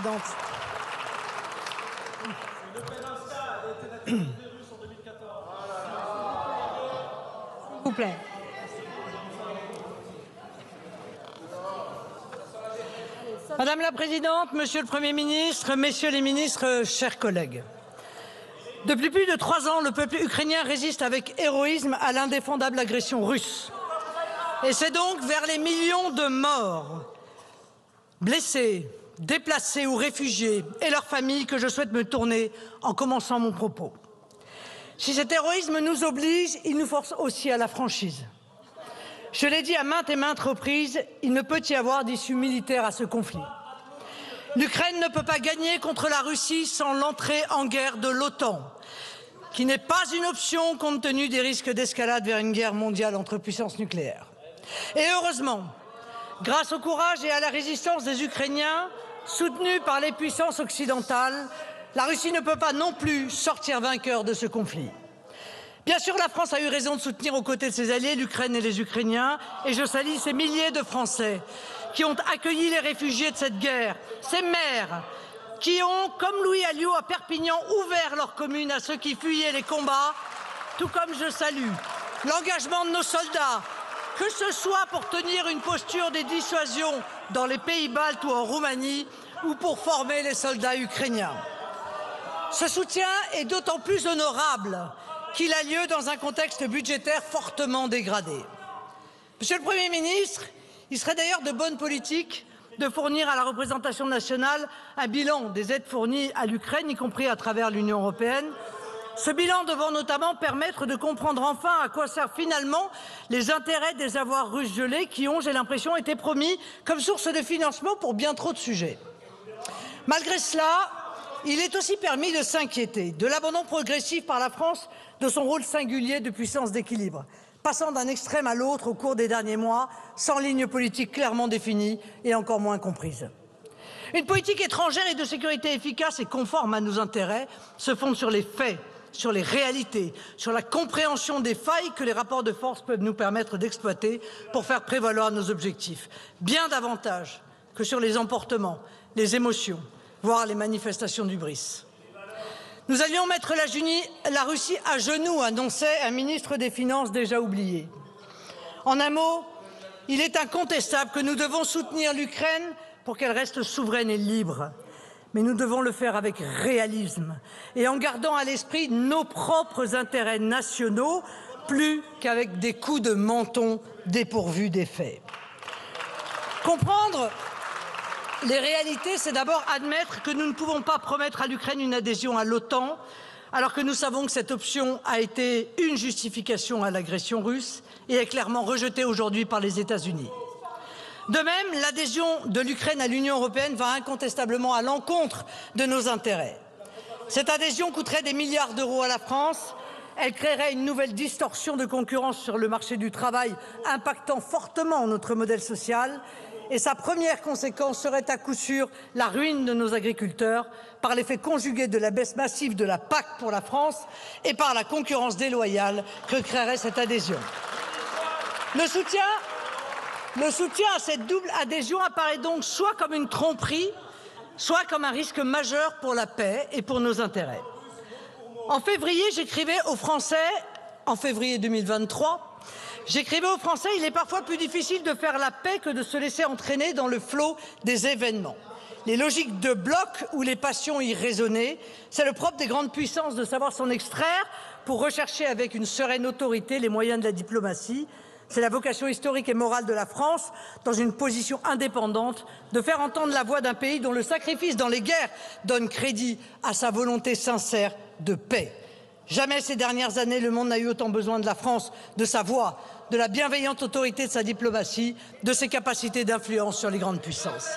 Présidente. S'il vous plaît. Madame la Présidente, Monsieur le Premier ministre, Messieurs les ministres, chers collègues. Depuis plus de 3 ans, le peuple ukrainien résiste avec héroïsme à l'indéfendable agression russe. Et c'est donc vers les millions de morts, blessés, déplacés ou réfugiés et leurs familles que je souhaite me tourner en commençant mon propos. Si cet héroïsme nous oblige, il nous force aussi à la franchise. Je l'ai dit à maintes et maintes reprises, il ne peut y avoir d'issue militaire à ce conflit. L'Ukraine ne peut pas gagner contre la Russie sans l'entrée en guerre de l'OTAN, qui n'est pas une option compte tenu des risques d'escalade vers une guerre mondiale entre puissances nucléaires. Et heureusement, grâce au courage et à la résistance des Ukrainiens, soutenus par les puissances occidentales, la Russie ne peut pas non plus sortir vainqueur de ce conflit. Bien sûr, la France a eu raison de soutenir aux côtés de ses alliés l'Ukraine et les Ukrainiens, et je salue ces milliers de Français qui ont accueilli les réfugiés de cette guerre, ces maires qui ont, comme Louis Alliot à Perpignan, ouvert leur commune à ceux qui fuyaient les combats, tout comme je salue l'engagement de nos soldats, que ce soit pour tenir une posture de dissuasion dans les pays baltes ou en Roumanie, ou pour former les soldats ukrainiens. Ce soutien est d'autant plus honorable qu'il a lieu dans un contexte budgétaire fortement dégradé. Monsieur le Premier ministre, il serait d'ailleurs de bonne politique de fournir à la représentation nationale un bilan des aides fournies à l'Ukraine, y compris à travers l'Union européenne. Ce bilan devant notamment permettre de comprendre enfin à quoi servent finalement les intérêts des avoirs russes gelés qui ont, j'ai l'impression, été promis comme source de financement pour bien trop de sujets. Malgré cela, il est aussi permis de s'inquiéter de l'abandon progressif par la France de son rôle singulier de puissance d'équilibre, passant d'un extrême à l'autre au cours des derniers mois, sans ligne politique clairement définie et encore moins comprise. Une politique étrangère et de sécurité efficace et conforme à nos intérêts se fonde sur les faits, sur les réalités, sur la compréhension des failles que les rapports de force peuvent nous permettre d'exploiter pour faire prévaloir nos objectifs, bien davantage que sur les emportements, les émotions, voire les manifestations d'hubris. Nous allions mettre la Russie à genoux, annonçait un ministre des Finances déjà oublié. En un mot, il est incontestable que nous devons soutenir l'Ukraine pour qu'elle reste souveraine et libre. Mais nous devons le faire avec réalisme et en gardant à l'esprit nos propres intérêts nationaux, plus qu'avec des coups de menton dépourvus d'effet. Comprendre les réalités, c'est d'abord admettre que nous ne pouvons pas promettre à l'Ukraine une adhésion à l'OTAN, alors que nous savons que cette option a été une justification à l'agression russe et est clairement rejetée aujourd'hui par les États-Unis. De même, l'adhésion de l'Ukraine à l'Union européenne va incontestablement à l'encontre de nos intérêts. Cette adhésion coûterait des milliards d'euros à la France. Elle créerait une nouvelle distorsion de concurrence sur le marché du travail, impactant fortement notre modèle social. Et sa première conséquence serait à coup sûr la ruine de nos agriculteurs par l'effet conjugué de la baisse massive de la PAC pour la France et par la concurrence déloyale que créerait cette adhésion. Le soutien à cette double adhésion apparaît donc soit comme une tromperie, soit comme un risque majeur pour la paix et pour nos intérêts. En février, j'écrivais aux Français, en février 2023, j'écrivais aux Français, il est parfois plus difficile de faire la paix que de se laisser entraîner dans le flot des événements. Les logiques de bloc ou les passions irraisonnées, c'est le propre des grandes puissances de savoir s'en extraire pour rechercher avec une sereine autorité les moyens de la diplomatie. C'est la vocation historique et morale de la France, dans une position indépendante, de faire entendre la voix d'un pays dont le sacrifice dans les guerres donne crédit à sa volonté sincère de paix. Jamais ces dernières années, le monde n'a eu autant besoin de la France, de sa voix, de la bienveillante autorité de sa diplomatie, de ses capacités d'influence sur les grandes puissances.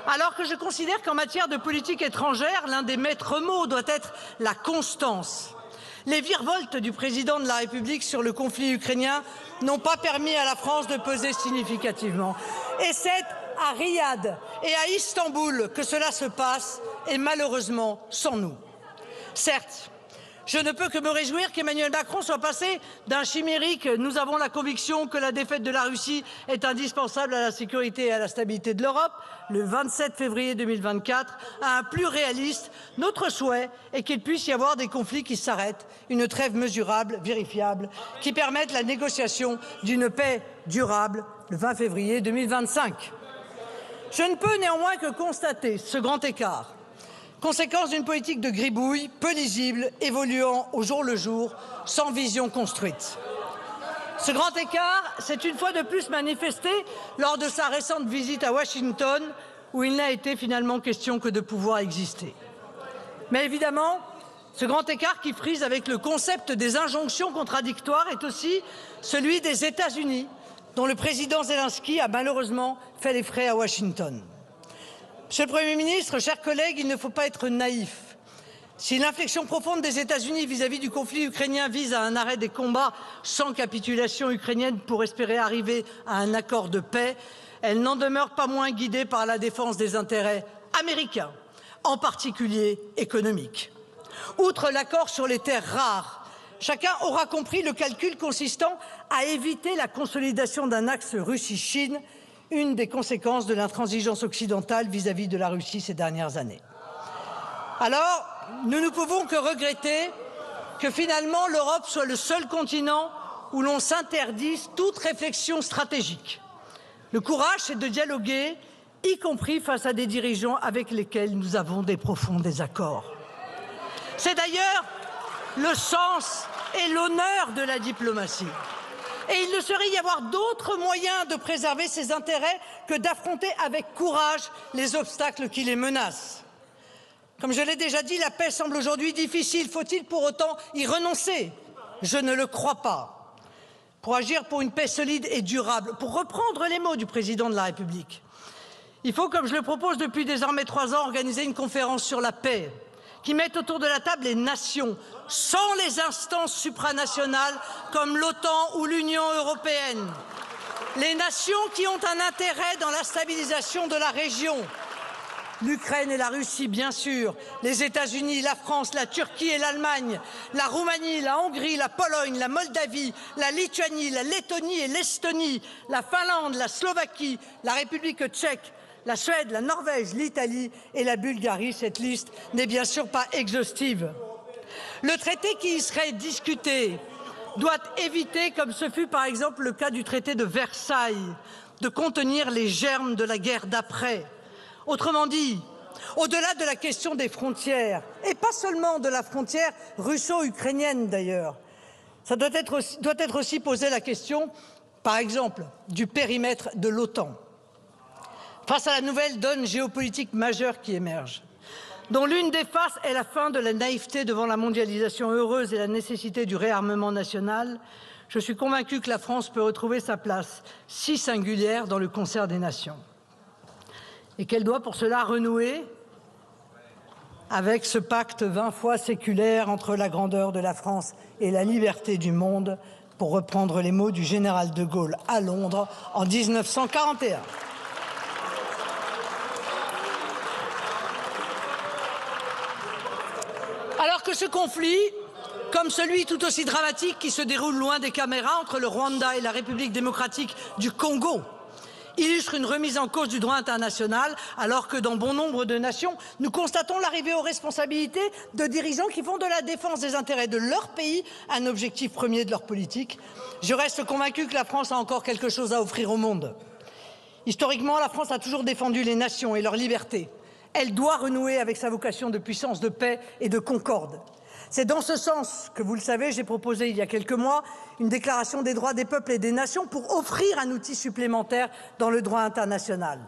Alors que je considère qu'en matière de politique étrangère, l'un des maîtres mots doit être la constance. Les virevoltes du président de la République sur le conflit ukrainien n'ont pas permis à la France de peser significativement. Et c'est à Riyad et à Istanbul que cela se passe, et malheureusement sans nous. Certes, Je ne peux que me réjouir qu'Emmanuel Macron soit passé d'un chimérique « nous avons la conviction que la défaite de la Russie est indispensable à la sécurité et à la stabilité de l'Europe » le 27 février 2024 à un plus réaliste « notre souhait est qu'il puisse y avoir des conflits qui s'arrêtent, une trêve mesurable, vérifiable, qui permette la négociation d'une paix durable » le 20 février 2025. Je ne peux néanmoins que constater ce grand écart, conséquence d'une politique de gribouille, peu lisible, évoluant au jour le jour, sans vision construite. Ce grand écart s'est une fois de plus manifesté lors de sa récente visite à Washington, où il n'a été finalement question que de pouvoir exister. Mais évidemment, ce grand écart qui frise avec le concept des injonctions contradictoires est aussi celui des États-Unis, dont le président Zelensky a malheureusement fait les frais à Washington. Monsieur le Premier ministre, chers collègues, il ne faut pas être naïf. Si l'inflexion profonde des États-Unis vis-à-vis du conflit ukrainien vise à un arrêt des combats sans capitulation ukrainienne pour espérer arriver à un accord de paix, elle n'en demeure pas moins guidée par la défense des intérêts américains, en particulier économiques. Outre l'accord sur les terres rares, chacun aura compris le calcul consistant à éviter la consolidation d'un axe Russie-Chine, une des conséquences de l'intransigeance occidentale vis-à-vis de la Russie ces dernières années. Alors, nous ne pouvons que regretter que finalement l'Europe soit le seul continent où l'on s'interdise toute réflexion stratégique. Le courage, c'est de dialoguer, y compris face à des dirigeants avec lesquels nous avons des profonds désaccords. C'est d'ailleurs le sens et l'honneur de la diplomatie. Et il ne saurait y avoir d'autre moyen de préserver ses intérêts que d'affronter avec courage les obstacles qui les menacent. Comme je l'ai déjà dit, la paix semble aujourd'hui difficile. Faut-il pour autant y renoncer? Je ne le crois pas. Pour agir pour une paix solide et durable, pour reprendre les mots du président de la République, il faut, comme je le propose depuis désormais 3 ans, organiser une conférence sur la paix qui mette autour de la table les nations, sans les instances supranationales comme l'OTAN ou l'Union européenne. Les nations qui ont un intérêt dans la stabilisation de la région. L'Ukraine et la Russie, bien sûr, les États-Unis, la France, la Turquie et l'Allemagne, la Roumanie, la Hongrie, la Pologne, la Moldavie, la Lituanie, la Lettonie et l'Estonie, la Finlande, la Slovaquie, la République tchèque, la Suède, la Norvège, l'Italie et la Bulgarie. Cette liste n'est bien sûr pas exhaustive. Le traité qui y serait discuté doit éviter, comme ce fut par exemple le cas du traité de Versailles, de contenir les germes de la guerre d'après. Autrement dit, au-delà de la question des frontières, et pas seulement de la frontière russo-ukrainienne d'ailleurs, ça doit être aussi posée la question, par exemple, du périmètre de l'OTAN. Face à la nouvelle donne géopolitique majeure qui émerge, dont l'une des faces est la fin de la naïveté devant la mondialisation heureuse et la nécessité du réarmement national, je suis convaincu que la France peut retrouver sa place si singulière dans le concert des nations. Et qu'elle doit pour cela renouer avec ce pacte 20 fois séculaire entre la grandeur de la France et la liberté du monde, pour reprendre les mots du général de Gaulle à Londres en 1941. Alors que ce conflit, comme celui tout aussi dramatique qui se déroule loin des caméras entre le Rwanda et la République démocratique du Congo, illustre une remise en cause du droit international, alors que dans bon nombre de nations, nous constatons l'arrivée aux responsabilités de dirigeants qui font de la défense des intérêts de leur pays un objectif premier de leur politique. Je reste convaincu que la France a encore quelque chose à offrir au monde. Historiquement, la France a toujours défendu les nations et leur liberté. Elle doit renouer avec sa vocation de puissance de paix et de concorde. C'est dans ce sens que, vous le savez, j'ai proposé il y a quelques mois une déclaration des droits des peuples et des nations pour offrir un outil supplémentaire dans le droit international.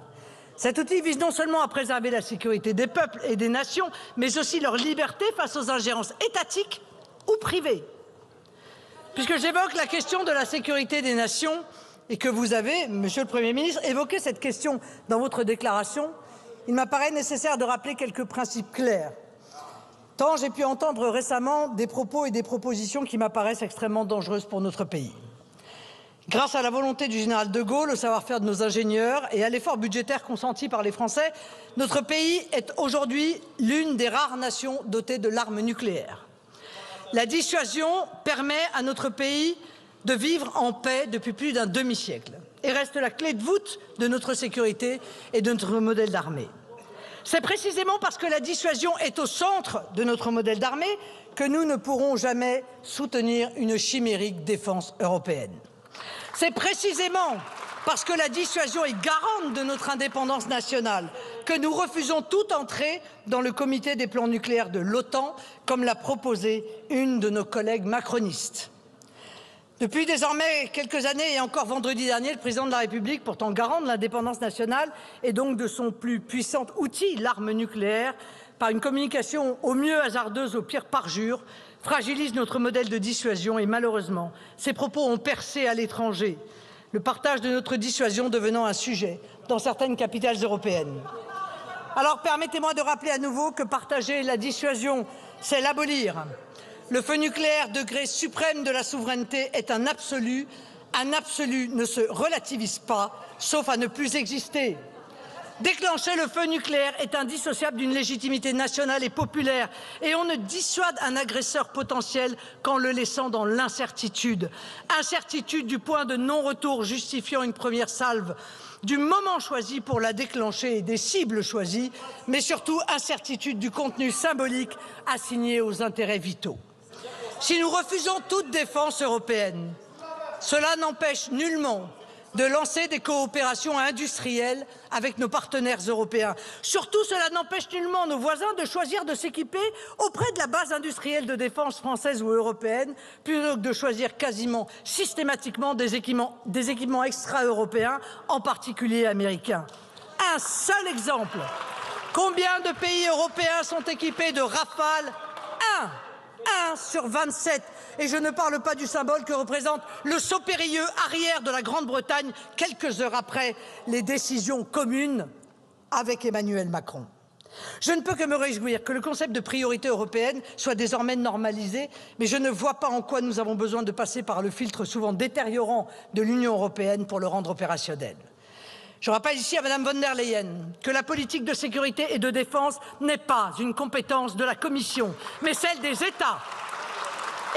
Cet outil vise non seulement à préserver la sécurité des peuples et des nations, mais aussi leur liberté face aux ingérences étatiques ou privées. Puisque j'évoque la question de la sécurité des nations et que vous avez, Monsieur le Premier ministre, évoqué cette question dans votre déclaration, il m'apparaît nécessaire de rappeler quelques principes clairs. Tant j'ai pu entendre récemment des propos et des propositions qui m'apparaissent extrêmement dangereuses pour notre pays. Grâce à la volonté du général de Gaulle, au savoir-faire de nos ingénieurs et à l'effort budgétaire consenti par les Français, notre pays est aujourd'hui l'une des rares nations dotées de l'arme nucléaire. La dissuasion permet à notre pays de vivre en paix depuis plus d'un demi-siècle et reste la clé de voûte de notre sécurité et de notre modèle d'armée. C'est précisément parce que la dissuasion est au centre de notre modèle d'armée que nous ne pourrons jamais soutenir une chimérique défense européenne. C'est précisément parce que la dissuasion est garante de notre indépendance nationale que nous refusons toute entrée dans le comité des plans nucléaires de l'OTAN, comme l'a proposé une de nos collègues macronistes. Depuis désormais quelques années et encore vendredi dernier, le président de la République, pourtant garant de l'indépendance nationale et donc de son plus puissant outil, l'arme nucléaire, par une communication au mieux hasardeuse, au pire parjure, fragilise notre modèle de dissuasion et malheureusement, ces propos ont percé à l'étranger, le partage de notre dissuasion devenant un sujet dans certaines capitales européennes. Alors permettez-moi de rappeler à nouveau que partager la dissuasion, c'est l'abolir. Le feu nucléaire, degré suprême de la souveraineté, est un absolu. Un absolu ne se relativise pas, sauf à ne plus exister. Déclencher le feu nucléaire est indissociable d'une légitimité nationale et populaire, et on ne dissuade un agresseur potentiel qu'en le laissant dans l'incertitude. Incertitude du point de non-retour justifiant une première salve, du moment choisi pour la déclencher et des cibles choisies, mais surtout incertitude du contenu symbolique assigné aux intérêts vitaux. Si nous refusons toute défense européenne, cela n'empêche nullement de lancer des coopérations industrielles avec nos partenaires européens. Surtout, cela n'empêche nullement nos voisins de choisir de s'équiper auprès de la base industrielle de défense française ou européenne, plutôt que de choisir quasiment systématiquement des équipements extra-européens, en particulier américains. Un seul exemple. Combien de pays européens sont équipés de Rafale? Un sur 27. Et je ne parle pas du symbole que représente le saut périlleux arrière de la Grande-Bretagne quelques heures après les décisions communes avec Emmanuel Macron. Je ne peux que me réjouir que le concept de priorité européenne soit désormais normalisé, mais je ne vois pas en quoi nous avons besoin de passer par le filtre souvent détériorant de l'Union européenne pour le rendre opérationnel. Je rappelle ici à Mme von der Leyen que la politique de sécurité et de défense n'est pas une compétence de la Commission, mais celle des États.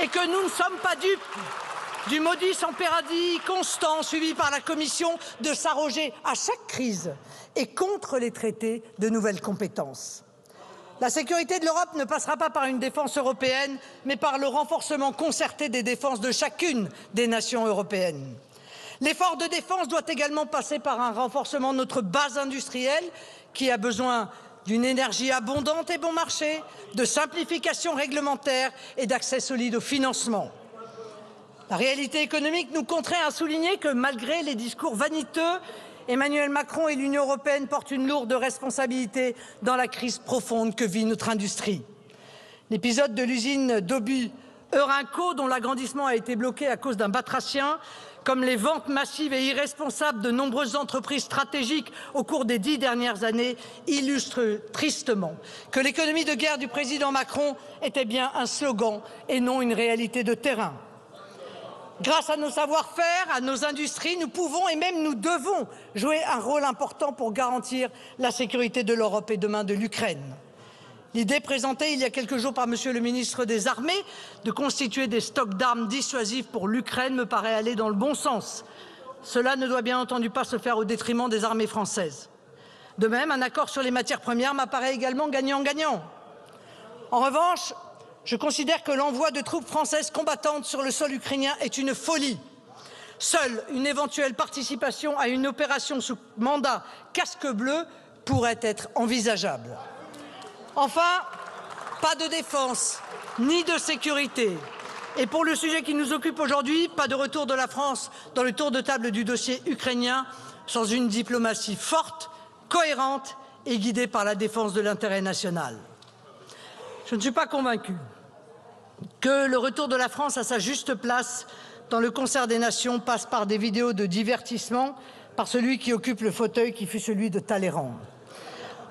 Et que nous ne sommes pas dupes du modus operandi constant suivi par la Commission de s'arroger à chaque crise et contre les traités de nouvelles compétences. La sécurité de l'Europe ne passera pas par une défense européenne, mais par le renforcement concerté des défenses de chacune des nations européennes. L'effort de défense doit également passer par un renforcement de notre base industrielle qui a besoin d'une énergie abondante et bon marché, de simplification réglementaire et d'accès solide au financement. La réalité économique nous contraint à souligner que malgré les discours vaniteux, Emmanuel Macron et l'Union européenne portent une lourde responsabilité dans la crise profonde que vit notre industrie. L'épisode de l'usine d'obus Eurenco, dont l'agrandissement a été bloqué à cause d'un batracien, comme les ventes massives et irresponsables de nombreuses entreprises stratégiques au cours des 10 dernières années, illustrent tristement que l'économie de guerre du président Macron était bien un slogan et non une réalité de terrain. Grâce à nos savoir-faire, à nos industries, nous pouvons et même nous devons jouer un rôle important pour garantir la sécurité de l'Europe et demain de l'Ukraine. L'idée présentée il y a quelques jours par Monsieur le ministre des Armées de constituer des stocks d'armes dissuasives pour l'Ukraine me paraît aller dans le bon sens. Cela ne doit bien entendu pas se faire au détriment des armées françaises. De même, un accord sur les matières premières m'apparaît également gagnant-gagnant. En revanche, je considère que l'envoi de troupes françaises combattantes sur le sol ukrainien est une folie. Seule une éventuelle participation à une opération sous mandat casque bleu pourrait être envisageable. Enfin, pas de défense ni de sécurité. Et pour le sujet qui nous occupe aujourd'hui, pas de retour de la France dans le tour de table du dossier ukrainien sans une diplomatie forte, cohérente et guidée par la défense de l'intérêt national. Je ne suis pas convaincu que le retour de la France à sa juste place dans le concert des nations passe par des vidéos de divertissement par celui qui occupe le fauteuil qui fut celui de Talleyrand.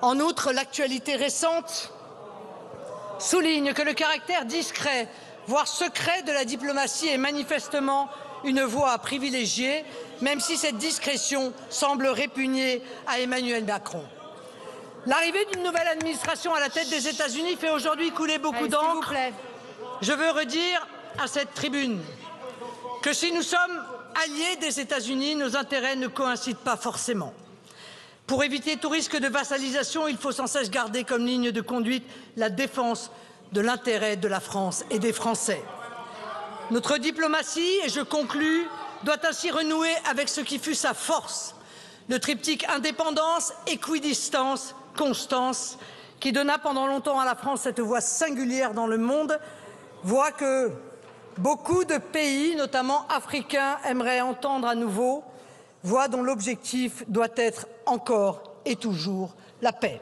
En outre, l'actualité récente souligne que le caractère discret, voire secret de la diplomatie est manifestement une voie à privilégier, même si cette discrétion semble répugner à Emmanuel Macron. L'arrivée d'une nouvelle administration à la tête des États-Unis fait aujourd'hui couler beaucoup d'encre. Je veux redire à cette tribune que si nous sommes alliés des États-Unis, nos intérêts ne coïncident pas forcément. Pour éviter tout risque de vassalisation, il faut sans cesse garder comme ligne de conduite la défense de l'intérêt de la France et des Français. Notre diplomatie, et je conclus, doit ainsi renouer avec ce qui fut sa force, le triptyque indépendance, équidistance, constance, qui donna pendant longtemps à la France cette voix singulière dans le monde, voix que beaucoup de pays, notamment africains, aimeraient entendre à nouveau, voix dont l'objectif doit être encore et toujours la paix.